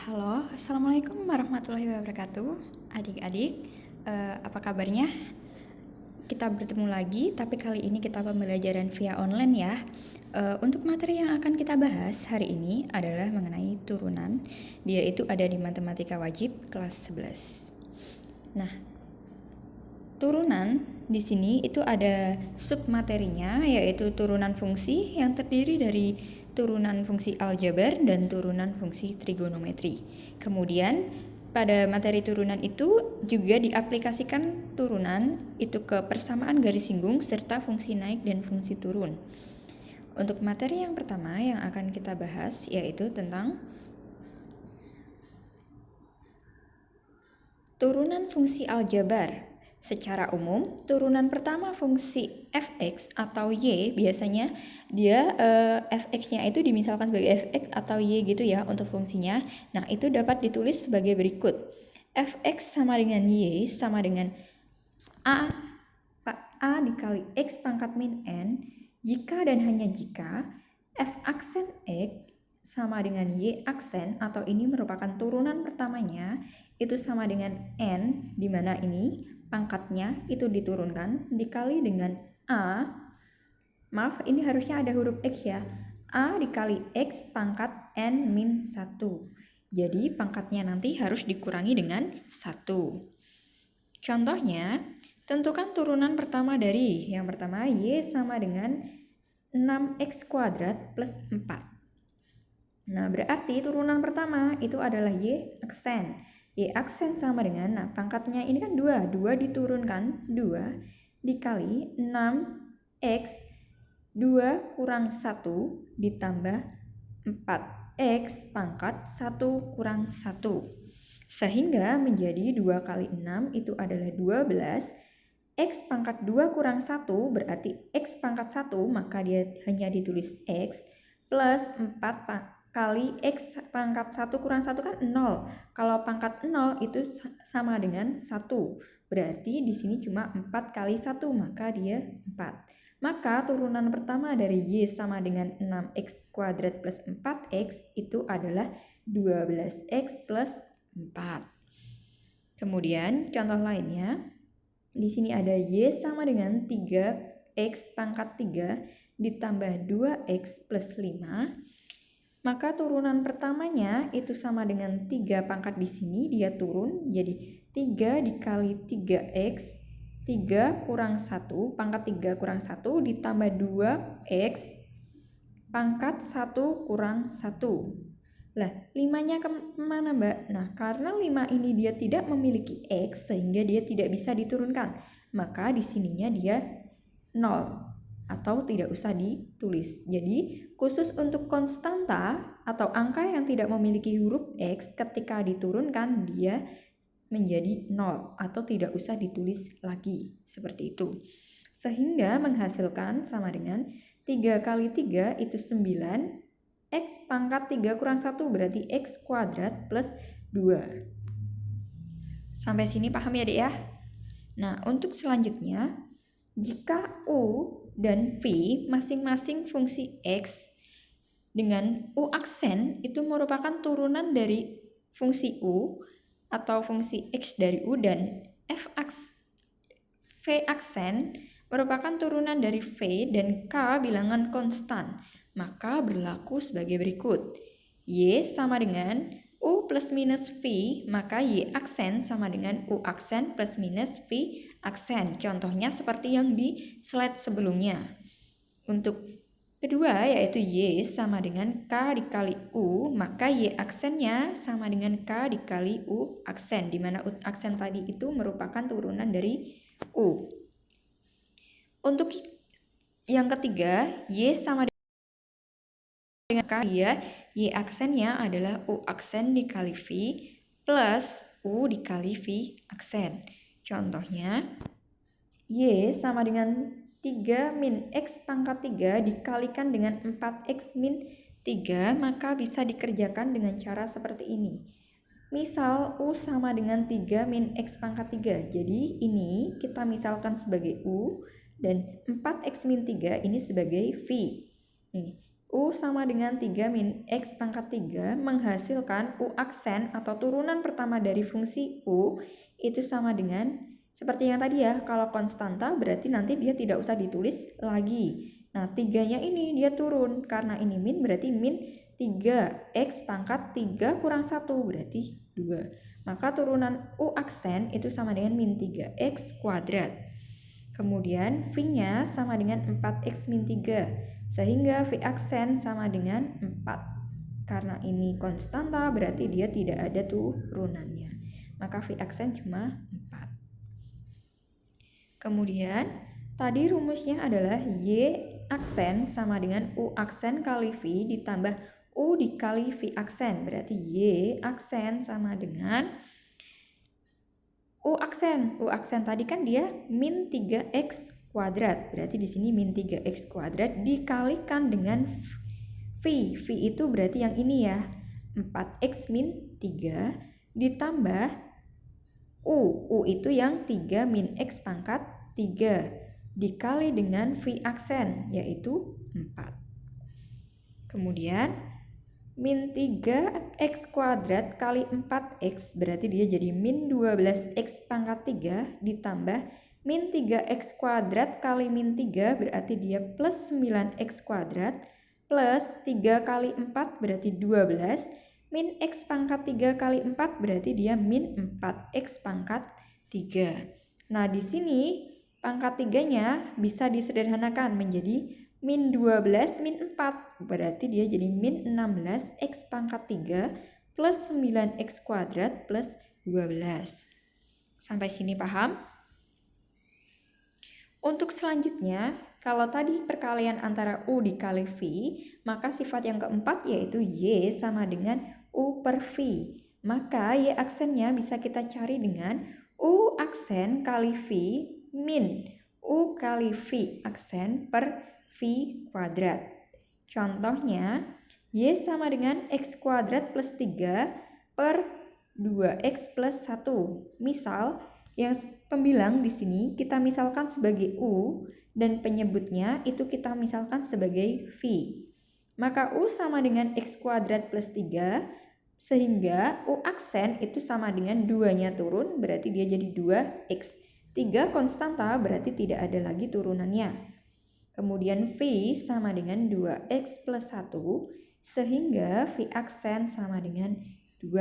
Halo, Assalamualaikum warahmatullahi wabarakatuh. Adik-adik, apa kabarnya? Kita bertemu lagi, tapi kali ini kita pembelajaran via online ya. Untuk materi yang akan kita bahas hari ini adalah mengenai turunan. Dia itu ada di Matematika Wajib kelas 11. Nah, turunan di sini itu ada submaterinya, yaitu turunan fungsi yang terdiri dari turunan fungsi aljabar dan turunan fungsi trigonometri. Kemudian pada materi turunan itu juga diaplikasikan turunan itu ke persamaan garis singgung serta fungsi naik dan fungsi turun. Untuk materi yang pertama yang akan kita bahas yaitu tentang turunan fungsi aljabar. Secara umum, turunan pertama fungsi fx atau y biasanya dia fx-nya itu dimisalkan sebagai fx atau y gitu ya untuk fungsinya. Nah, itu dapat ditulis sebagai berikut. Fx sama dengan y sama dengan a dikali x pangkat min n jika dan hanya jika f aksen x sama dengan y aksen atau ini merupakan turunan pertamanya itu sama dengan n, di mana ini pangkatnya itu diturunkan dikali dengan a, maaf ini harusnya ada huruf x ya, a dikali x pangkat n min 1. Jadi pangkatnya nanti harus dikurangi dengan 1. Contohnya, tentukan turunan pertama dari yang pertama y sama dengan 6x kuadrat plus 4. Nah, berarti turunan pertama itu adalah y aksen. Y aksen sama dengan, nah pangkatnya ini kan 2. 2 diturunkan, 2 dikali 6x 2 kurang 1 ditambah 4x pangkat 1 kurang 1. Sehingga menjadi 2 kali 6 itu adalah 12. X pangkat 2 kurang 1 berarti X pangkat 1, maka dia hanya ditulis X plus 4 kali X pangkat 1 kurang 1 kan 0. Kalau pangkat 0 itu sama dengan 1. Berarti di sini cuma 4 kali 1, maka dia 4. Maka turunan pertama dari Y sama dengan 6X kuadrat plus 4X itu adalah 12X plus 4. Kemudian contoh lainnya, di sini ada Y sama dengan 3X pangkat 3 ditambah 2X plus 5. Maka turunan pertamanya itu sama dengan 3 pangkat di sini, dia turun jadi 3 dikali 3x, 3 kurang 1, pangkat 3 kurang 1 ditambah 2x, pangkat 1 kurang 1. Lah, 5-nya kemana mbak? Nah, karena 5 ini dia tidak memiliki x, sehingga dia tidak bisa diturunkan. Maka di sininya dia 0. Atau tidak usah ditulis. Jadi khusus untuk konstanta atau angka yang tidak memiliki huruf X ketika diturunkan dia menjadi 0 atau tidak usah ditulis lagi seperti itu. Sehingga menghasilkan sama dengan 3 kali 3 itu 9, X pangkat 3 kurang 1 berarti X kuadrat plus 2. Sampai sini paham ya dek ya? Nah, untuk selanjutnya, jika U dan V masing-masing fungsi X dengan U aksen itu merupakan turunan dari fungsi U atau fungsi X dari U, dan V aksen merupakan turunan dari V dan K bilangan konstan, maka berlaku sebagai berikut. Y sama dengan U plus minus V, maka Y aksen sama dengan U aksen plus minus V aksen. Contohnya seperti yang di slide sebelumnya. Untuk kedua yaitu Y sama dengan K dikali U, maka Y aksennya sama dengan K dikali U aksen, di mana U aksen tadi itu merupakan turunan dari U. Untuk yang ketiga, Y sama dengan K, dia Y aksennya adalah U aksen dikali V plus U dikali V aksen. Contohnya, Y sama dengan 3 min X pangkat 3 dikalikan dengan 4X min 3, maka bisa dikerjakan dengan cara seperti ini. Misal U sama dengan 3 min X pangkat 3. Jadi ini kita misalkan sebagai U dan 4X min 3 ini sebagai V. Nih, U sama dengan 3 min X pangkat 3 menghasilkan U aksen atau turunan pertama dari fungsi U itu sama dengan seperti yang tadi ya, kalau konstanta berarti nanti dia tidak usah ditulis lagi. Nah, 3-nya ini dia turun, karena ini min berarti min 3 X pangkat 3 kurang 1 berarti 2. Maka turunan U aksen itu sama dengan min 3X kuadrat. Kemudian V-nya sama dengan 4X min 3. Sehingga V aksen sama dengan 4. Karena ini konstanta berarti dia tidak ada turunannya. Maka V aksen cuma 4. Kemudian tadi rumusnya adalah Y aksen sama dengan U aksen kali V ditambah U dikali V aksen. Berarti Y aksen sama dengan U aksen. U aksen tadi kan dia min 3X kuadrat. Berarti di sini min 3X kuadrat dikalikan dengan V. V itu berarti yang ini ya. 4X min 3 ditambah U. U itu yang 3 min X pangkat 3 dikali dengan V aksen yaitu 4. Kemudian min 3X kuadrat kali 4X berarti dia jadi min 12X pangkat 3 ditambah min 3X kuadrat kali min 3 berarti dia plus 9X kuadrat plus 3 kali 4 berarti 12 min X pangkat 3 kali 4 berarti dia min 4X pangkat 3. Nah di sini pangkat 3-nya bisa disederhanakan menjadi min 12 min 4 berarti dia jadi min 16X pangkat 3 plus 9X kuadrat plus 12. Sampai sini paham? Untuk selanjutnya, kalau tadi perkalian antara U dikali V, maka sifat yang keempat yaitu Y sama dengan U per V. Maka Y aksennya bisa kita cari dengan U aksen kali V min U kali V aksen per V kuadrat. Contohnya, Y sama dengan X kuadrat plus 3 per 2X plus 1. Misal, yang pembilang di sini kita misalkan sebagai U dan penyebutnya itu kita misalkan sebagai V. Maka U sama dengan X kuadrat plus 3 sehingga U aksen itu sama dengan 2-nya turun berarti dia jadi 2X. 3 konstanta berarti tidak ada lagi turunannya. Kemudian V sama dengan 2X plus 1 sehingga V aksen sama dengan 2.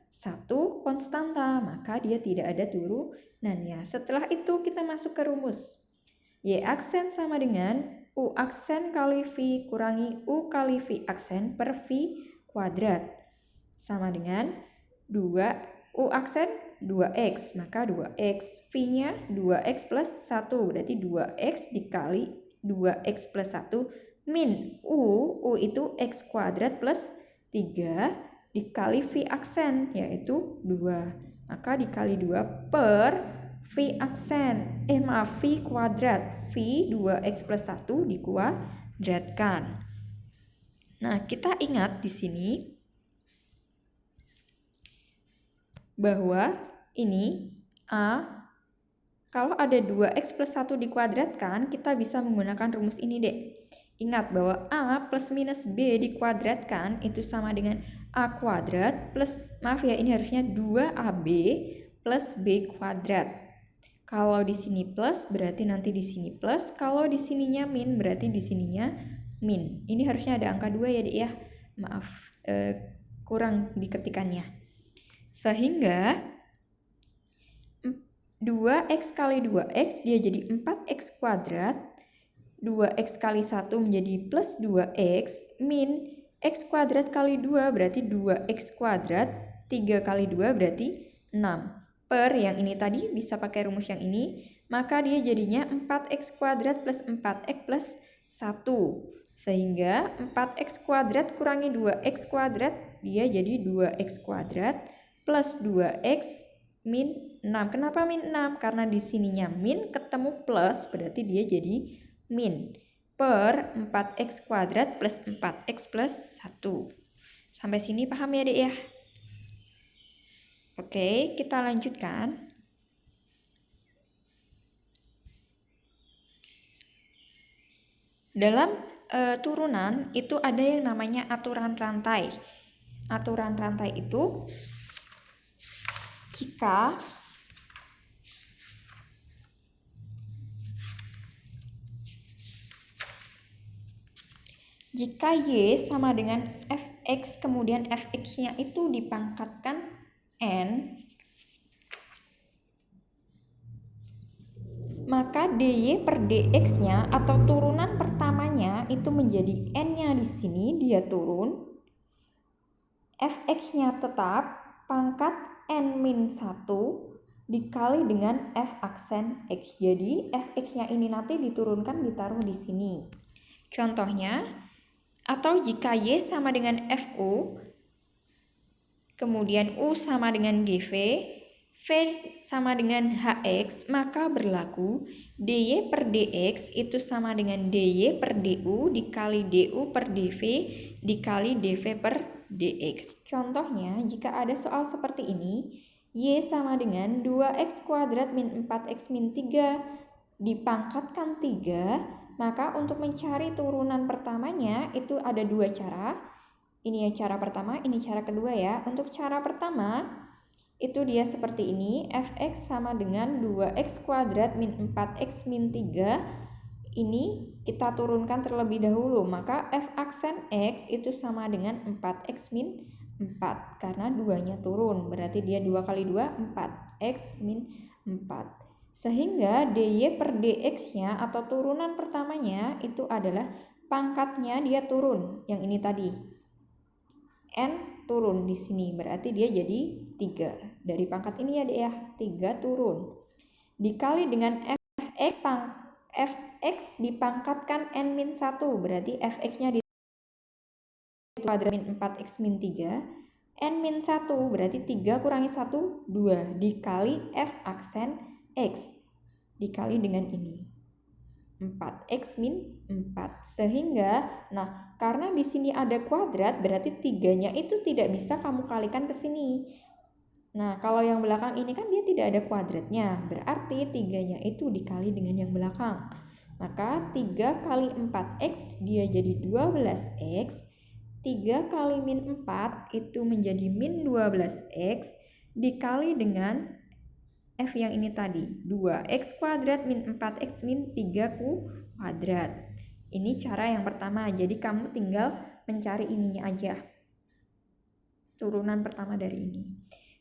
1 konstanta maka dia tidak ada turunannya. Setelah itu kita masuk ke rumus. Y aksen sama dengan U aksen kali V kurangi U kali V aksen per V kuadrat. Sama dengan 2 U aksen 2X. Maka 2X. V-nya 2X plus 1. Berarti 2X dikali 2X plus 1 min U itu X kuadrat plus 3 dikali V aksen yaitu 2. Maka dikali 2 per V aksen. V kuadrat. V 2X plus 1 dikuadratkan. Nah, kita ingat di sini bahwa ini A kalau ada 2X plus 1 dikuadratkan, kita bisa menggunakan rumus ini dek. Ingat bahwa A plus minus B dikuadratkan itu sama dengan A kuadrat plus, maaf ya ini harusnya 2AB plus B kuadrat. Kalau di sini plus berarti nanti di sini plus, kalau di sininya min berarti di sininya min. Ini harusnya ada angka 2 ya dek ya. Maaf, kurang diketikannya. Sehingga 2X kali 2X dia jadi 4X kuadrat. 2X kali 1 menjadi plus 2X min X kuadrat kali 2 berarti 2X kuadrat. 3 kali 2 berarti 6. Per yang ini tadi bisa pakai rumus yang ini. Maka dia jadinya 4X kuadrat plus 4X plus 1. Sehingga 4X kuadrat kurangi 2X kuadrat dia jadi 2X kuadrat plus 2X min 6. Kenapa min 6? Karena di sininya min ketemu plus berarti dia jadi min per 4X kuadrat plus 4X plus 1. Sampai sini paham ya dek ya? Oke, kita lanjutkan. Dalam turunan itu ada yang namanya aturan rantai. Aturan rantai itu jika Y sama dengan Fx, kemudian Fx-nya itu dipangkatkan N, maka dy per dx-nya atau turunan pertamanya itu menjadi N-nya di sini, dia turun. Fx-nya tetap, pangkat N-1 dikali dengan F aksen X. Jadi Fx-nya ini nanti diturunkan, ditaruh di sini. Contohnya, atau jika Y sama dengan FU, kemudian U sama dengan GV, V sama dengan HX, maka berlaku dy per dx itu sama dengan dy per du dikali du per dv dikali dv per dx. Contohnya, jika ada soal seperti ini, Y sama dengan 2x kuadrat min 4x min 3 dipangkatkan 3, maka untuk mencari turunan pertamanya itu ada dua cara. Ini yang cara pertama, ini cara kedua ya. Untuk cara pertama, itu dia seperti ini. Fx sama dengan 2x kuadrat min 4x min 3. Ini kita turunkan terlebih dahulu. Maka F aksen X itu sama dengan 4x min 4. Karena 2-nya turun. Berarti dia 2 kali 2, 4x min 4. Sehingga dy per dx-nya atau turunan pertamanya itu adalah pangkatnya dia turun. Yang ini tadi. N turun di sini. Berarti dia jadi 3. Dari pangkat ini ya Dek ya. 3 turun. Dikali dengan Fx dipangkatkan N-1. Berarti Fx-nya di kuadrat min 4x min 3. N-1 berarti 3 kurangi 1, 2. Dikali F aksen X dikali dengan ini 4x min 4. Sehingga karena di sini ada kuadrat, berarti 3-nya itu tidak bisa kamu kalikan ke sini. Kalau yang belakang ini kan dia tidak ada kuadratnya, berarti 3-nya itu dikali dengan yang belakang. Maka 3 kali 4x dia jadi 12x. 3 kali min 4 itu menjadi min 12x dikali dengan F yang ini tadi, 2x kuadrat min 4x min 3 kuadrat. Ini cara yang pertama, jadi kamu tinggal mencari ininya aja. Turunan pertama dari ini.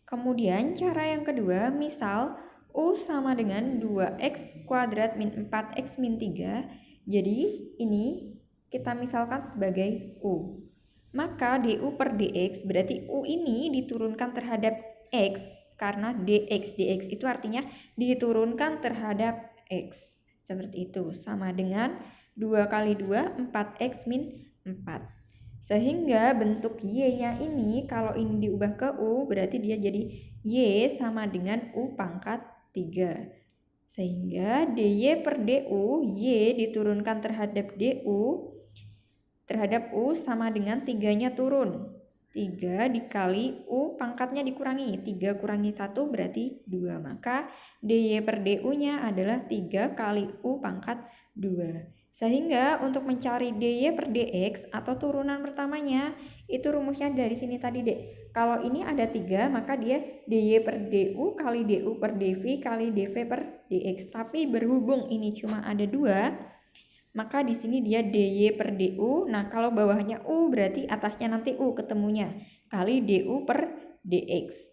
Kemudian cara yang kedua, misal U sama dengan 2x kuadrat min 4x min 3. Jadi ini kita misalkan sebagai U. Maka du per dx berarti U ini diturunkan terhadap x. Karena dx itu artinya diturunkan terhadap x. Seperti itu. Sama dengan 2 kali 2, 4x min 4. Sehingga bentuk y-nya ini kalau ini diubah ke u berarti dia jadi y sama dengan u pangkat 3. Sehingga dy per du, y diturunkan terhadap du terhadap u sama dengan 3-nya turun. 3 dikali U pangkatnya dikurangi. 3 kurangi 1 berarti 2. Maka dy per du-nya adalah 3 kali U pangkat 2. Sehingga untuk mencari dy per dx atau turunan pertamanya, itu rumusnya dari sini tadi Dek. Kalau ini ada 3, maka dia dy per du kali du per dv kali dv per dx. Tapi berhubung ini cuma ada 2, maka di sini dia dy per du. Kalau bawahnya u berarti atasnya nanti u ketemunya kali du per dx.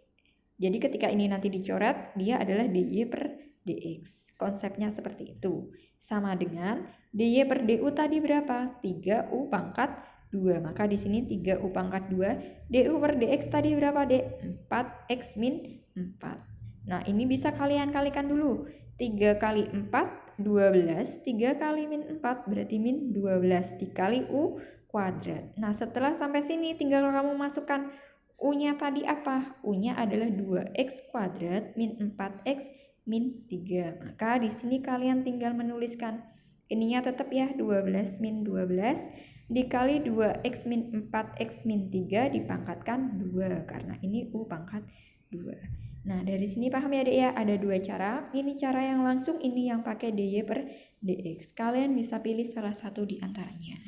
Jadi ketika ini nanti dicoret, dia adalah dy per dx. Konsepnya seperti itu. Sama dengan dy per du tadi berapa? 3u pangkat 2. Maka di sini 3u pangkat 2. Du per dx tadi berapa, Dek? 4x min 4. Ini bisa kalian kalikan dulu. 3 kali 4 12, 3 kali min 4 berarti min 12 dikali U kuadrat. Setelah sampai sini tinggal kamu masukkan U-nya tadi apa? U-nya adalah 2x kuadrat min 4x min 3. Maka di sini kalian tinggal menuliskan ininya tetap ya 12 min 12 dikali 2x min 4x min 3 dipangkatkan 2 karena ini U pangkat 2. Dari sini paham ya Dek ya, ada dua cara. Ini cara yang langsung, ini yang pakai dy per dx. Kalian bisa pilih salah satu di antaranya.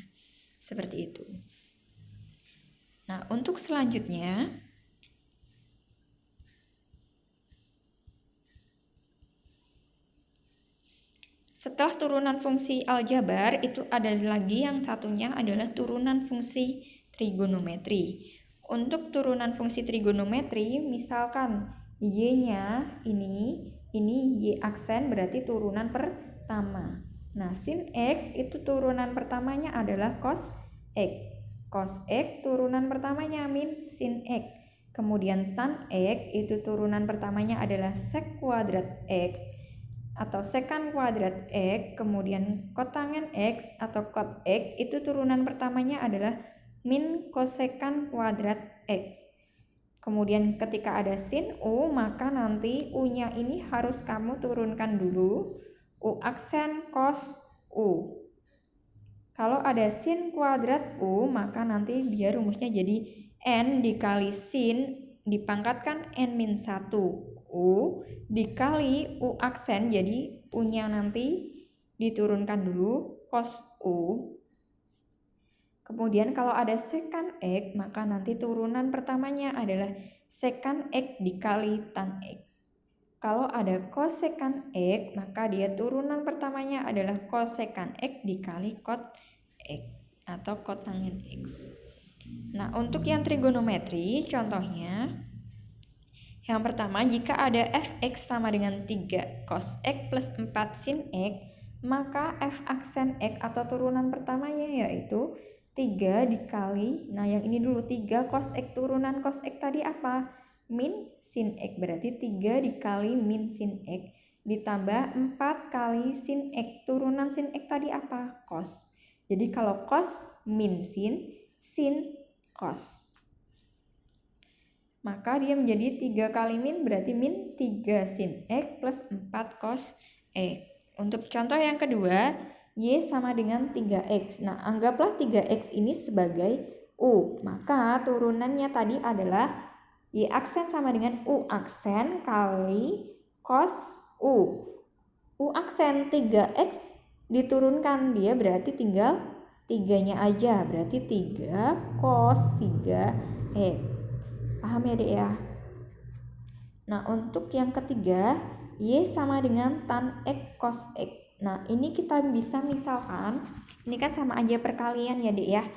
Seperti itu. Nah, untuk selanjutnya setelah turunan fungsi aljabar, itu ada lagi yang satunya adalah turunan fungsi trigonometri. Untuk turunan fungsi trigonometri, misalkan y-nya ini y aksen berarti turunan pertama. Nah, sin x itu turunan pertamanya adalah cos x. Cos x turunan pertamanya min sin x. Kemudian tan x itu turunan pertamanya adalah sek kuadrat x atau sekan kuadrat x, kemudian kotangen x atau cot x itu turunan pertamanya adalah min kosekan kuadrat x. Kemudian ketika ada sin u, maka nanti u-nya ini harus kamu turunkan dulu, u aksen cos u. Kalau ada sin kuadrat u, maka nanti dia rumusnya jadi n dikali sin dipangkatkan n-1 u dikali u aksen, jadi u-nya nanti diturunkan dulu cos u. Kemudian kalau ada sekan x, maka nanti turunan pertamanya adalah sekan x dikali tan x. Kalau ada kosekan x, maka dia turunan pertamanya adalah kosekan x dikali cot x atau kotangen x. Nah, untuk yang trigonometri, contohnya yang pertama, jika ada fx sama dengan 3 cos x plus 4 sin x, maka f aksen x atau turunan pertamanya yaitu 3 dikali, nah yang ini dulu 3 cos x, turunan cos x tadi apa? Min sin x, berarti 3 dikali min sin x ditambah 4 kali sin x, turunan sin x tadi apa? Cos. Jadi kalau cos min sin cos, maka dia menjadi 3 kali min berarti min 3 sin x plus 4 cos x. Untuk contoh yang kedua, y sama dengan 3x. Nah, anggaplah 3x ini sebagai u. Maka turunannya tadi adalah y aksen sama dengan u aksen kali cos u. U aksen 3x diturunkan, dia berarti tinggal 3-nya aja. Berarti 3 cos 3x. Paham ya dek ya? Nah, untuk yang ketiga, y sama dengan tan x cos x. Nah, ini kita bisa misalkan, ini kan sama aja perkalian ya dek ya.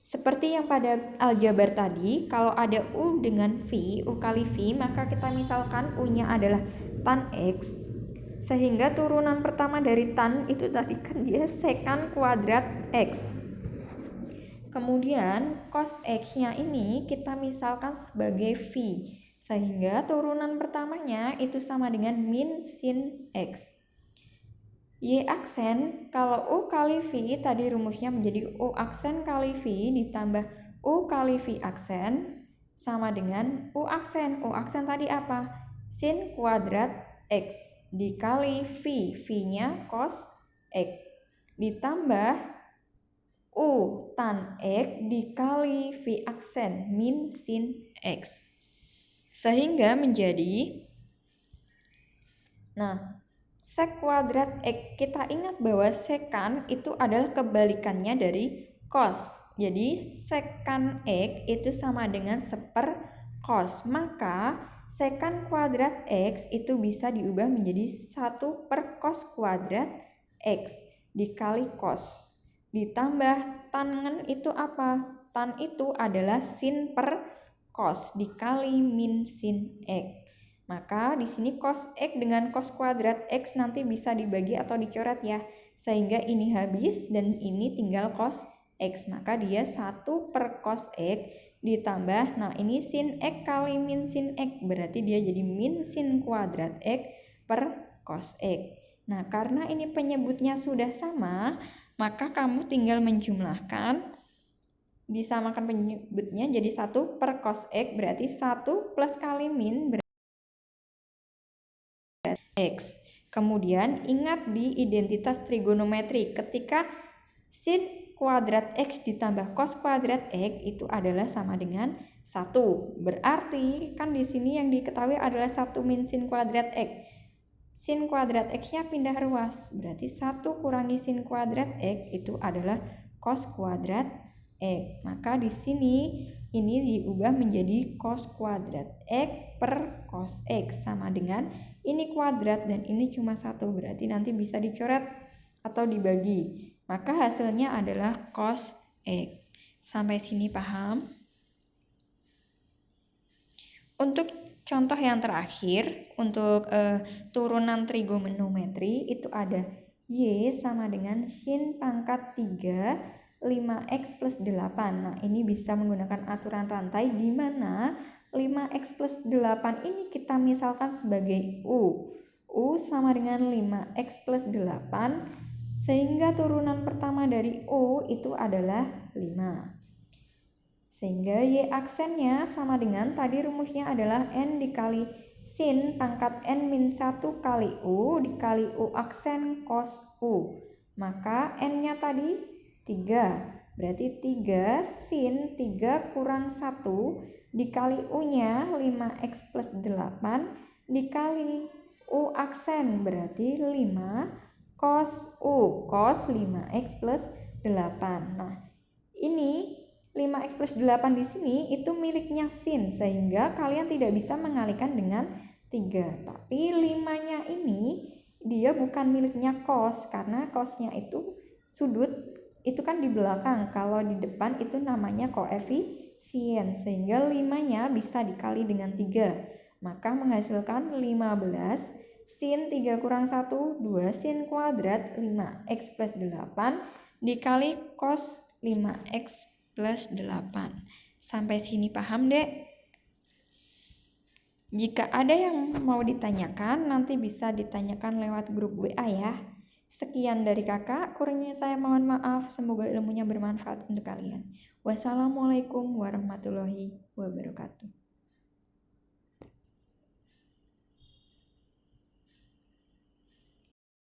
Seperti yang pada aljabar tadi, kalau ada u dengan v, u kali v, maka kita misalkan u-nya adalah tan x. Sehingga turunan pertama dari tan itu tadi kan dia sekan kuadrat x. Kemudian cos x-nya ini kita misalkan sebagai v, sehingga turunan pertamanya itu sama dengan min sin x. Y aksen, kalau u kali v tadi rumusnya menjadi u aksen kali v ditambah u kali v aksen sama dengan u aksen. U aksen tadi apa? Sin kuadrat x dikali v, v-nya cos x ditambah u tan x dikali v aksen min sin x, sehingga menjadi, nah, sek kuadrat x. Kita ingat bahwa sekan itu adalah kebalikannya dari cos. Jadi sekan x itu sama dengan seper cos. Maka sekan kuadrat x itu bisa diubah menjadi 1 per cos kuadrat x dikali cos. Ditambah tangen itu apa? Tan itu adalah sin per cos dikali min sin x. Maka di sini cos x dengan cos kuadrat x nanti bisa dibagi atau dicoret ya. Sehingga ini habis dan ini tinggal cos x. Maka dia 1 per cos x ditambah, nah ini sin x kali min sin x. Berarti dia jadi min sin kuadrat x per cos x. Nah, karena ini penyebutnya sudah sama, maka kamu tinggal menjumlahkan, disamakan penyebutnya jadi 1 per cos x, berarti 1 plus kali min berarti x. Kemudian ingat di identitas trigonometri, ketika sin kuadrat x ditambah cos kuadrat x itu adalah sama dengan 1. Berarti kan di sini yang diketahui adalah 1 min sin kuadrat x. Sin kuadrat x-nya pindah ruas, berarti 1 kurangi sin kuadrat x itu adalah cos kuadrat X. Maka di sini ini diubah menjadi cos kuadrat. X per cos X sama dengan ini kuadrat dan ini cuma 1. Berarti nanti bisa dicoret atau dibagi. Maka hasilnya adalah cos X. Sampai sini paham? Untuk contoh yang terakhir, untuk turunan trigonometri itu ada Y sama dengan sin pangkat 3 5x plus 8. Nah, ini bisa menggunakan aturan rantai di mana 5x plus 8 ini kita misalkan sebagai U. U sama dengan 5x plus 8, sehingga turunan pertama dari U itu adalah 5. Sehingga Y aksennya sama dengan tadi rumusnya adalah N dikali sin pangkat N min 1 kali U dikali U aksen cos U. Maka N-nya tadi 3. Berarti 3 sin 3 kurang 1 dikali U-nya 5x plus 8 dikali U aksen berarti 5 cos U. Cos 5x plus 8. Nah, ini 5x plus 8 di sini itu miliknya sin, sehingga kalian tidak bisa mengalihkan dengan 3. Tapi 5-nya ini dia bukan miliknya cos, karena cosnya itu sudut itu kan di belakang. Kalau di depan itu namanya koefisien, sehingga 5-nya bisa dikali dengan 3. Maka menghasilkan 15 sin 3 kurang 1, 2 sin kuadrat 5x plus 8 dikali cos 5x plus 8. Sampai sini paham, Dek? Jika ada yang mau ditanyakan, nanti bisa ditanyakan lewat grup WA ya. Sekian dari kakak, kurangnya saya mohon maaf. Semoga ilmunya bermanfaat untuk kalian. Wassalamualaikum warahmatullahi wabarakatuh.